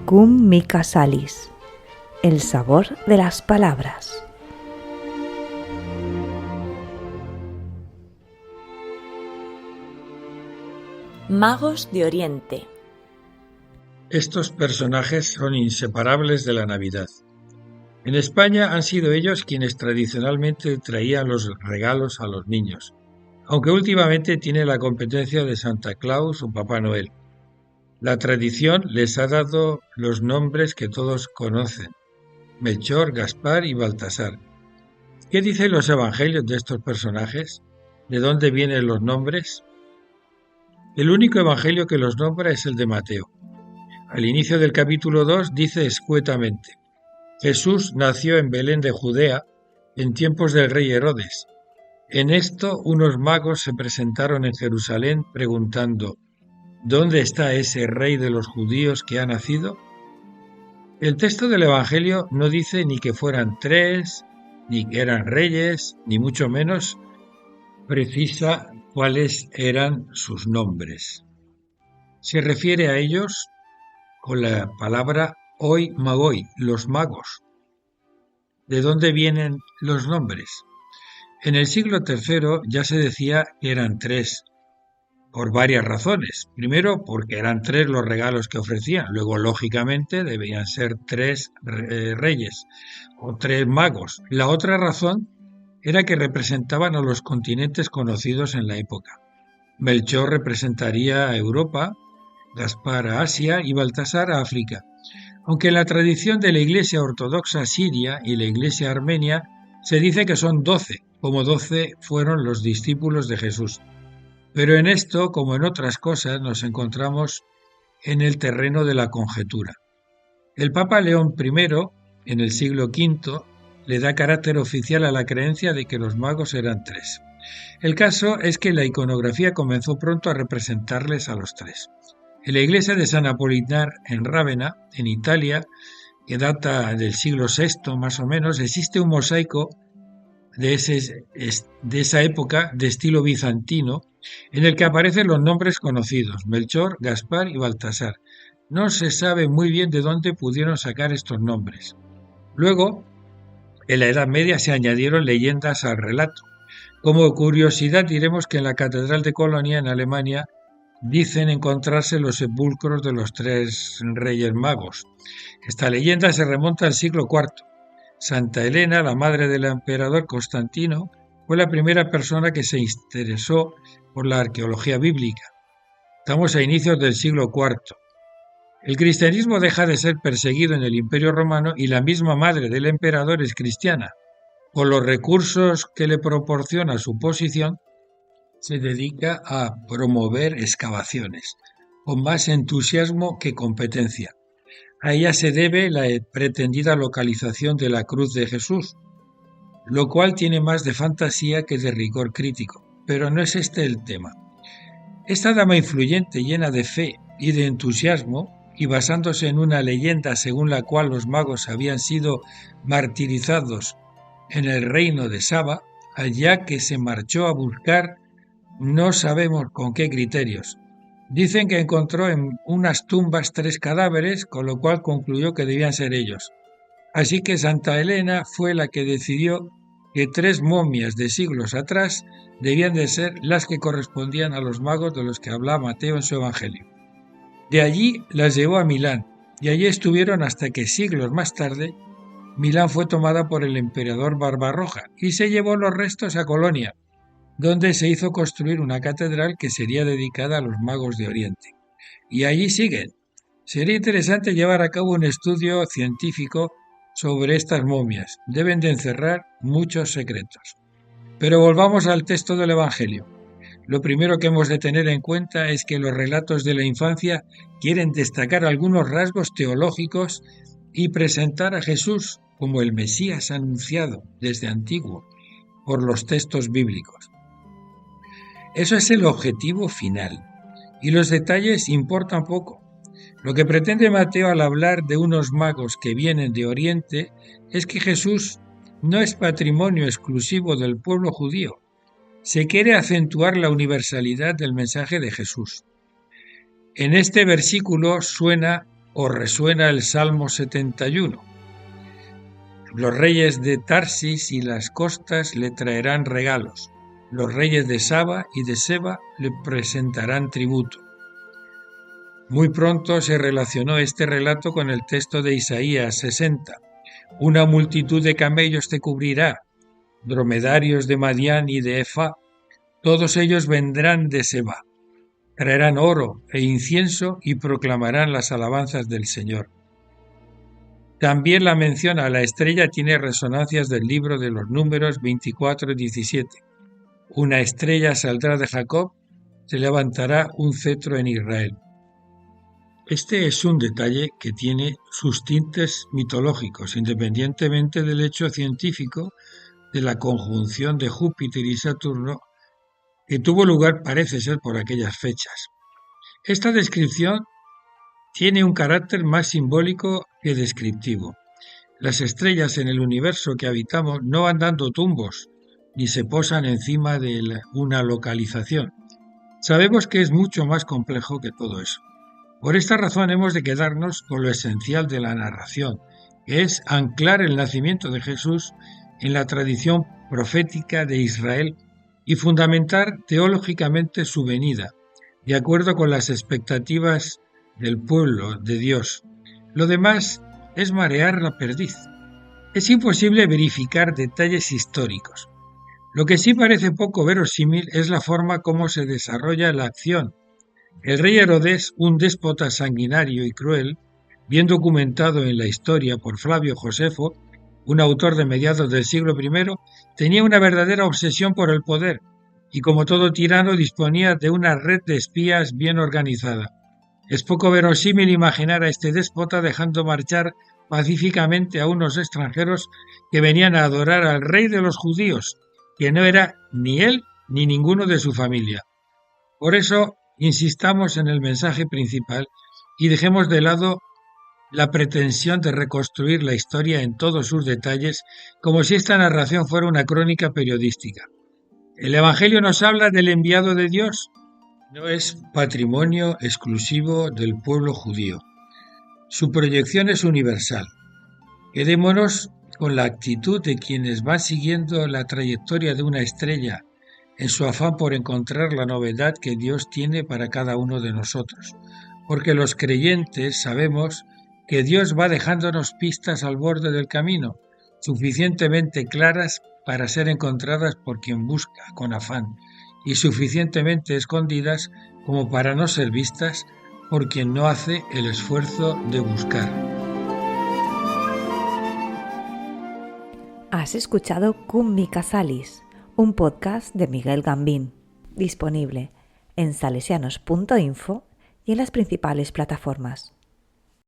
Cum mica salis, el sabor de las palabras. Magos de Oriente. Estos personajes son inseparables de la Navidad. En España han sido ellos quienes tradicionalmente traían los regalos a los niños, aunque últimamente tiene la competencia de Santa Claus o Papá Noel. La tradición les ha dado los nombres que todos conocen: Melchor, Gaspar y Baltasar. ¿Qué dicen los evangelios de estos personajes? ¿De dónde vienen los nombres? El único evangelio que los nombra es el de Mateo. Al inicio del capítulo 2 dice escuetamente: Jesús nació en Belén de Judea en tiempos del rey Herodes. En esto unos magos se presentaron en Jerusalén preguntando: ¿dónde está ese rey de los judíos que ha nacido? El texto del Evangelio no dice ni que fueran tres, ni que eran reyes, ni mucho menos precisa cuáles eran sus nombres. Se refiere a ellos con la palabra oi magoi, los magos. ¿De dónde vienen los nombres? En el siglo III ya se decía que eran tres, por varias razones. Primero, porque eran tres los regalos que ofrecían. Luego, lógicamente, debían ser tres reyes o tres magos. La otra razón era que representaban a los continentes conocidos en la época. Melchor representaría a Europa, Gaspar a Asia y Baltasar a África. Aunque en la tradición de la Iglesia Ortodoxa siria y la Iglesia armenia se dice que son 12, como 12 fueron los discípulos de Jesús. Pero en esto, como en otras cosas, nos encontramos en el terreno de la conjetura. El Papa León I, en el siglo V, le da carácter oficial a la creencia de que los magos eran tres. El caso es que la iconografía comenzó pronto a representarles a los tres. En la iglesia de San Apolinar en Rávena, en Italia, que data del siglo VI más o menos, existe un mosaico de esa época de estilo bizantino en el que aparecen los nombres conocidos: Melchor, Gaspar y Baltasar. No se sabe muy bien de dónde pudieron sacar estos nombres. Luego, en la Edad Media se añadieron leyendas al relato. Como curiosidad diremos que en la Catedral de Colonia, en Alemania, dicen encontrarse los sepulcros de los tres reyes magos. Esta leyenda se remonta al siglo IV. Santa Elena, la madre del emperador Constantino, fue la primera persona que se interesó por la arqueología bíblica. Estamos a inicios del siglo IV. El cristianismo deja de ser perseguido en el Imperio Romano y la misma madre del emperador es cristiana. Con los recursos que le proporciona su posición, se dedica a promover excavaciones, con más entusiasmo que competencia. A ella se debe la pretendida localización de la cruz de Jesús, lo cual tiene más de fantasía que de rigor crítico, pero no es este el tema. Esta dama influyente, llena de fe y de entusiasmo, y basándose en una leyenda según la cual los magos habían sido martirizados en el reino de Saba, allá que se marchó a buscar, no sabemos con qué criterios. Dicen que encontró en unas tumbas 3 cadáveres, con lo cual concluyó que debían ser ellos. Así que Santa Elena fue la que decidió que 3 momias de siglos atrás debían de ser las que correspondían a los magos de los que habla Mateo en su Evangelio. De allí las llevó a Milán, y allí estuvieron hasta que siglos más tarde Milán fue tomada por el emperador Barbarroja y se llevó los restos a Colonia, donde se hizo construir una catedral que sería dedicada a los magos de Oriente. Y allí siguen. Sería interesante llevar a cabo un estudio científico sobre estas momias. Deben de encerrar muchos secretos. Pero volvamos al texto del Evangelio. Lo primero que hemos de tener en cuenta es que los relatos de la infancia quieren destacar algunos rasgos teológicos y presentar a Jesús como el Mesías anunciado desde antiguo por los textos bíblicos. Eso es el objetivo final, y los detalles importan poco. Lo que pretende Mateo al hablar de unos magos que vienen de Oriente es que Jesús no es patrimonio exclusivo del pueblo judío. Se quiere acentuar la universalidad del mensaje de Jesús. En este versículo suena os resuena el Salmo 71. Los reyes de Tarsis y las costas le traerán regalos. Los reyes de Saba y de Seba le presentarán tributo. Muy pronto se relacionó este relato con el texto de Isaías 60. Una multitud de camellos te cubrirá, dromedarios de Madián y de Efa, todos ellos vendrán de Seba. Traerán oro e incienso y proclamarán las alabanzas del Señor. También la mención a la estrella tiene resonancias del libro de los Números 24-17. Una estrella saldrá de Jacob, se levantará un cetro en Israel. Este es un detalle que tiene sus tintes mitológicos, independientemente del hecho científico de la conjunción de Júpiter y Saturno, que tuvo lugar, parece ser, por aquellas fechas. Esta descripción tiene un carácter más simbólico que descriptivo. Las estrellas en el universo que habitamos no van dando tumbos, ni se posan encima de una localización. Sabemos que es mucho más complejo que todo eso. Por esta razón hemos de quedarnos con lo esencial de la narración, que es anclar el nacimiento de Jesús en la tradición profética de Israel y fundamentar teológicamente su venida, de acuerdo con las expectativas del pueblo de Dios. Lo demás es marear la perdiz. Es imposible verificar detalles históricos. Lo que sí parece poco verosímil es la forma como se desarrolla la acción. El rey Herodes, un déspota sanguinario y cruel, bien documentado en la historia por Flavio Josefo, un autor de mediados del siglo I, tenía una verdadera obsesión por el poder y, como todo tirano, disponía de una red de espías bien organizada. Es poco verosímil imaginar a este déspota dejando marchar pacíficamente a unos extranjeros que venían a adorar al rey de los judíos, que no era ni él ni ninguno de su familia. Por eso, insistamos en el mensaje principal y dejemos de lado la pretensión de reconstruir la historia en todos sus detalles como si esta narración fuera una crónica periodística. El Evangelio nos habla del enviado de Dios. No es patrimonio exclusivo del pueblo judío. Su proyección es universal. Quedémonos con la actitud de quienes van siguiendo la trayectoria de una estrella en su afán por encontrar la novedad que Dios tiene para cada uno de nosotros. Porque los creyentes sabemos que Dios va dejándonos pistas al borde del camino, suficientemente claras para ser encontradas por quien busca con afán, y suficientemente escondidas como para no ser vistas por quien no hace el esfuerzo de buscar. Has escuchado Cum Mica Salis, un podcast de Miguel Gambín, disponible en salesianos.info y en las principales plataformas.